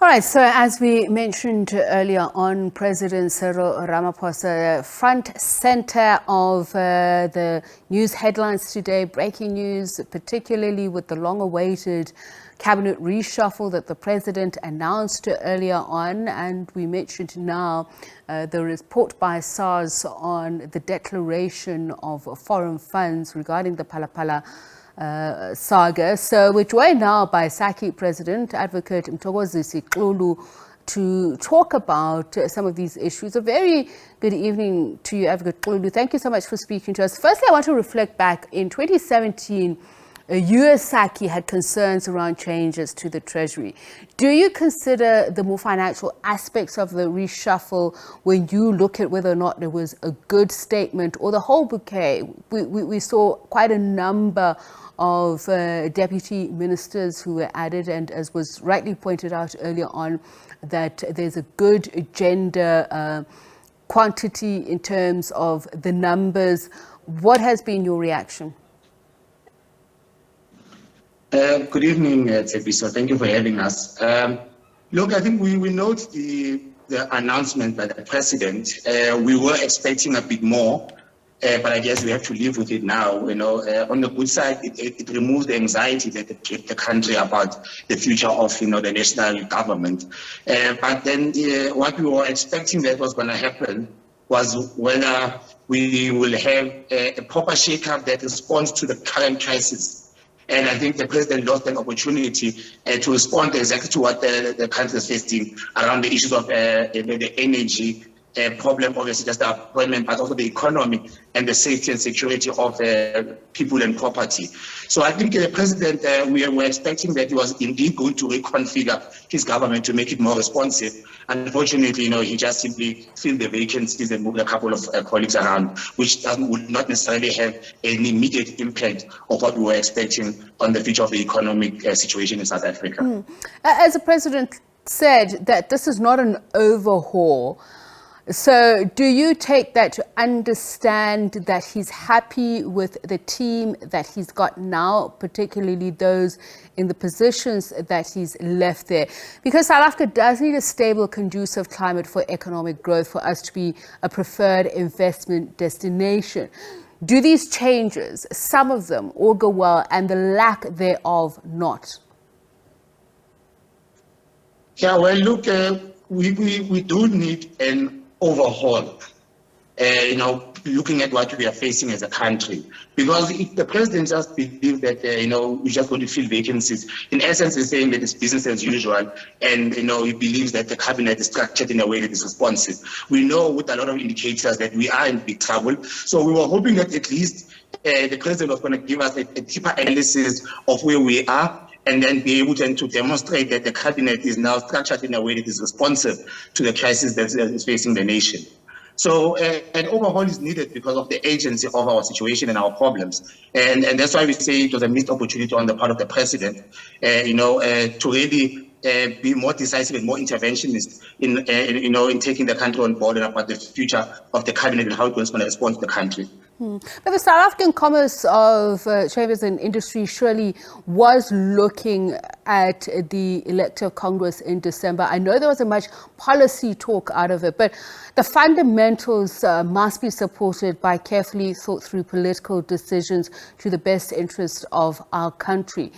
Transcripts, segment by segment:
All right, so as we mentioned earlier on, President Cyril Ramaphosa, front center of the news headlines today, breaking news, particularly with the long-awaited cabinet reshuffle that the president announced earlier on. And we mentioned now the report by SARS on the declaration of foreign funds regarding the Phala saga. So we're joined now by SACCI President, Advocate Mtho Xulu, to talk about some of these issues. A very good evening to you, Advocate Xulu. Thank you so much for speaking to us. Firstly, I want to reflect back. In 2017, US SACCI had concerns around changes to the Treasury. Do you consider the more financial aspects of the reshuffle when you look at whether or not there was a good statement or the whole bouquet? We saw quite a number of deputy ministers who were added, and as was rightly pointed out earlier on, that there's a good gender quantity in terms of the numbers. What has been your reaction? Good evening, SABC. Thank you for having us. Look, I think we note the announcement by the president. We were expecting a bit more, but I guess we have to live with it now. You know, on the good side, it removes the anxiety that the country about the future of, the national government. But then what we were expecting that was going to happen was whether we will have a proper shake-up that responds to the current crisis. And I think the president lost an opportunity to respond exactly to what the country is facing around the issues of the energy problem, obviously just the employment, but also the economy and the safety and security of people and property. So I think the president, we were expecting that he was indeed going to reconfigure his government to make it more responsive. Unfortunately, he just simply filled the vacancies and moved a couple of colleagues around, which would not necessarily have an immediate impact of what we were expecting on the future of the economic situation in South Africa. As the president said, that this is not an overhaul. So do you take that to understand that he's happy with the team that he's got now, particularly those in the positions that he's left there? Because South Africa does need a stable, conducive climate for economic growth for us to be a preferred investment destination. Do these changes, some of them, augur well and the lack thereof not? Yeah, well, look, we do need an overhaul, looking at what we are facing as a country. Because if the president just believes that, we're just going to fill vacancies, in essence, he's saying that it's business as usual, and, he believes that the cabinet is structured in a way that is responsive. We know with a lot of indicators that we are in big trouble. So we were hoping that at least the president was going to give us a deeper analysis of where we are, and then be able to demonstrate that the cabinet is now structured in a way that is responsive to the crisis that is facing the nation. So an overhaul is needed because of the agency of our situation and our problems. And that's why we say it was a missed opportunity on the part of the president, to really be more decisive and more interventionist in taking the country on board and about the future of the cabinet and how it was going to respond to the country. But the South African Commerce of Chambers and Industry surely was looking at the elective Congress in December. I know there wasn't much policy talk out of it, but the fundamentals must be supported by carefully thought through political decisions to the best interest of our country.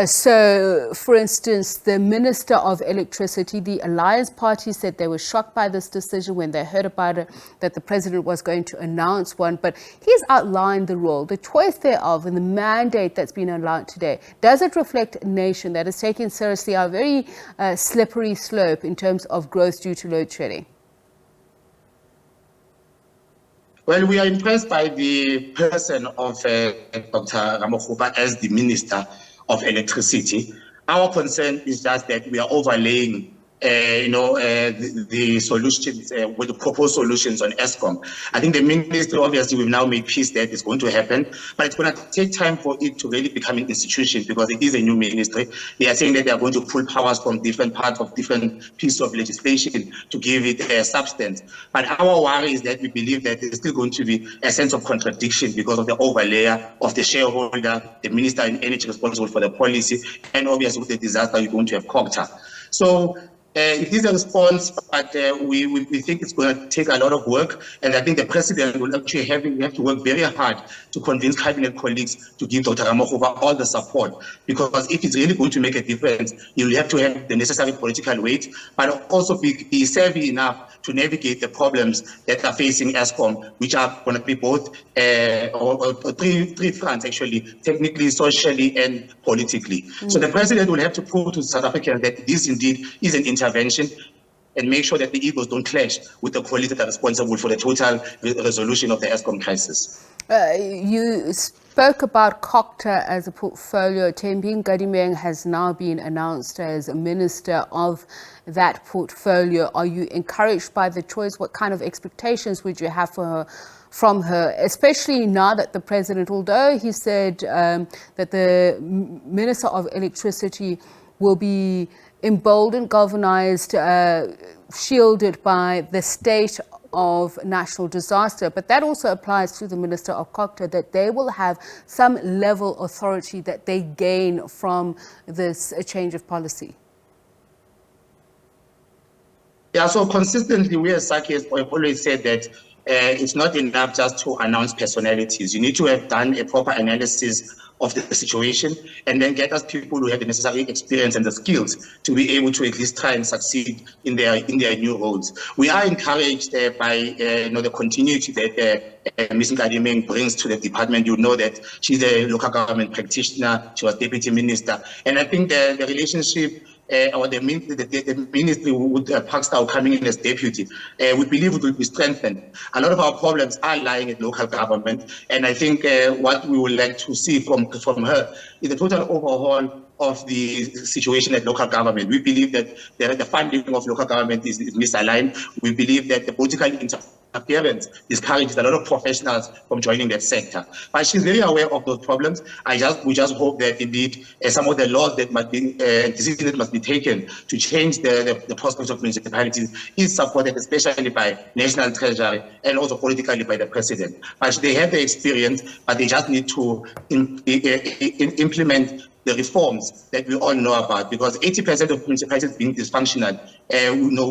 So, for instance, the Minister of Electricity, the Alliance Party, said they were shocked by this decision when they heard about it, that the president was going to announce one. But he's outlined the role, the choice thereof, and the mandate that's been outlined today. Does it reflect a nation that is taking seriously our very slippery slope in terms of growth due to load shedding? Well, we are impressed by the person of Dr. Ramaphosa as the Minister of Electricity. Our concern is just that we are overlaying the solutions, with the proposed solutions on ESCOM. I think the ministry, obviously, we've now made peace that it's going to happen, but it's going to take time for it to really become an institution because it is a new ministry. They are saying that they are going to pull powers from different parts of different pieces of legislation to give it a substance. But our worry is that we believe that there's still going to be a sense of contradiction because of the overlayer of the shareholder, the minister in energy responsible for the policy, and obviously with the disaster you're going to have COGTA. So it is a response, but we think it's going to take a lot of work. And I think the president will actually have to work very hard to convince cabinet colleagues to give Dr. Ramaphosa all the support. Because if it's really going to make a difference, you'll have to have the necessary political weight, but also be savvy enough to navigate the problems that are facing ESCOM, which are going to be both or three fronts, actually, technically, socially, and politically. So the president will have to prove to South Africans that this indeed is an intervention and make sure that the egos don't clash with the qualities that are responsible for the total resolution of the ESCOM crisis. You spoke about COCTA as a portfolio. Thembing Gadimeng has now been announced as a minister of that portfolio. Are you encouraged by the choice? What kind of expectations would you have for her, from her, especially now that the president, although he said that the Minister of Electricity will be emboldened, galvanized, shielded by the state of national disaster, but that also applies to the Minister of COCTA, that they will have some level of authority that they gain from this change of policy. Yeah, so consistently, we as SACCI have always said that it's not enough just to announce personalities. You need to have done a proper analysis of the situation and then get us people who have the necessary experience and the skills to be able to at least try and succeed in their new roles. We are encouraged by the continuity that Ms. Nkadimeng brings to the department. You know that she's a local government practitioner, she was deputy minister, and I think the relationship or the ministry with Pakistan coming in as deputy, we believe it will be strengthened. A lot of our problems are lying at local government, and I think what we would like to see from her is a total overhaul of the situation at local government. We believe that the funding of local government is misaligned. We believe that the political interference discourages a lot of professionals from joining that sector. But she's very aware of those problems. We just hope that indeed some of the laws that must be, decisions that must be taken to change the prospects of municipalities is supported, especially by National Treasury and also politically by the president. But they have the experience, but they just need to implement the reforms that we all know about, because 80% of municipalities being dysfunctional.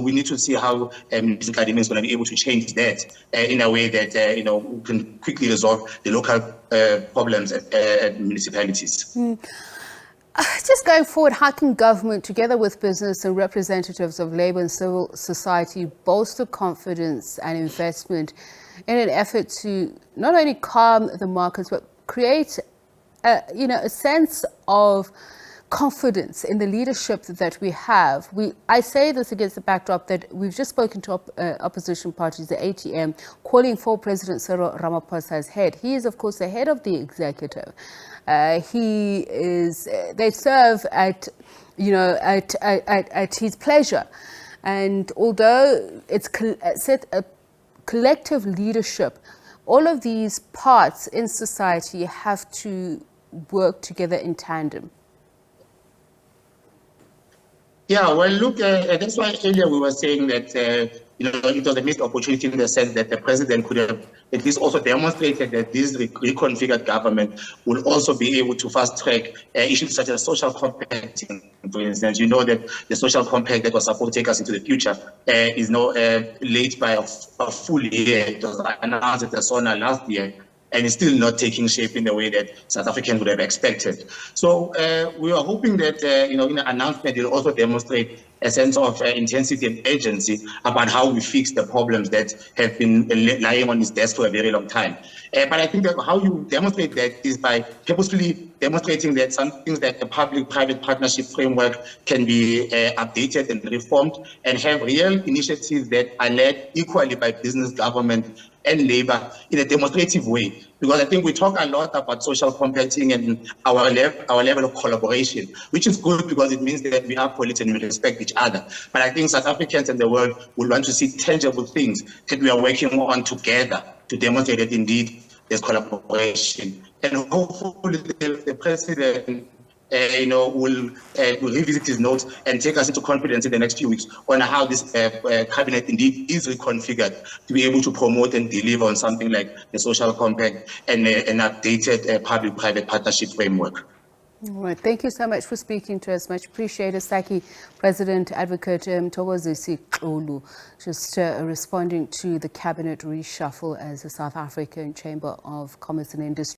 We need to see how Ms. Nkadimeng is going to be able to change that in a way that we can quickly resolve the local problems at municipalities. Just going forward, how can government, together with business and representatives of labour and civil society, bolster confidence and investment in an effort to not only calm the markets but create a sense of confidence in the leadership that we have? I say this against the backdrop that we've just spoken to opposition parties, the ATM, calling for President Cyril Ramaphosa as head. He is, of course, the head of the executive. They serve at his pleasure. And although it's a collective leadership, all of these parts in society have to work together in tandem. Yeah, well, look, that's why earlier we were saying that it was a missed opportunity in the sense that the president could have at least also demonstrated that this reconfigured government will also be able to fast-track issues such as social compacting. For instance, you know that the social compact that was supposed to take us into the future is now late by a full year. It was announced at the SONA last year, and it's still not taking shape in the way that South Africans would have expected. So we are hoping that in the announcement it will also demonstrate a sense of intensity and urgency about how we fix the problems that have been lying on his desk for a very long time. But I think that how you demonstrate that is by purposefully demonstrating that some things like the public-private partnership framework can be updated and reformed, and have real initiatives that are led equally by business, government, and labor in a demonstrative way. Because I think we talk a lot about social compacting and our level of collaboration, which is good because it means that we are polite and we respect each other. But I think South Africans and the world will want to see tangible things that we are working on together to demonstrate that indeed there's collaboration. And hopefully the president will revisit his notes and take us into confidence in the next few weeks on how this cabinet indeed is reconfigured to be able to promote and deliver on something like the social compact and an updated public-private partnership framework. All right. Thank you so much for speaking to us. Much appreciated. SACCI President Advocate Mtho Xulu just responding to the cabinet reshuffle as the South African Chamber of Commerce and Industry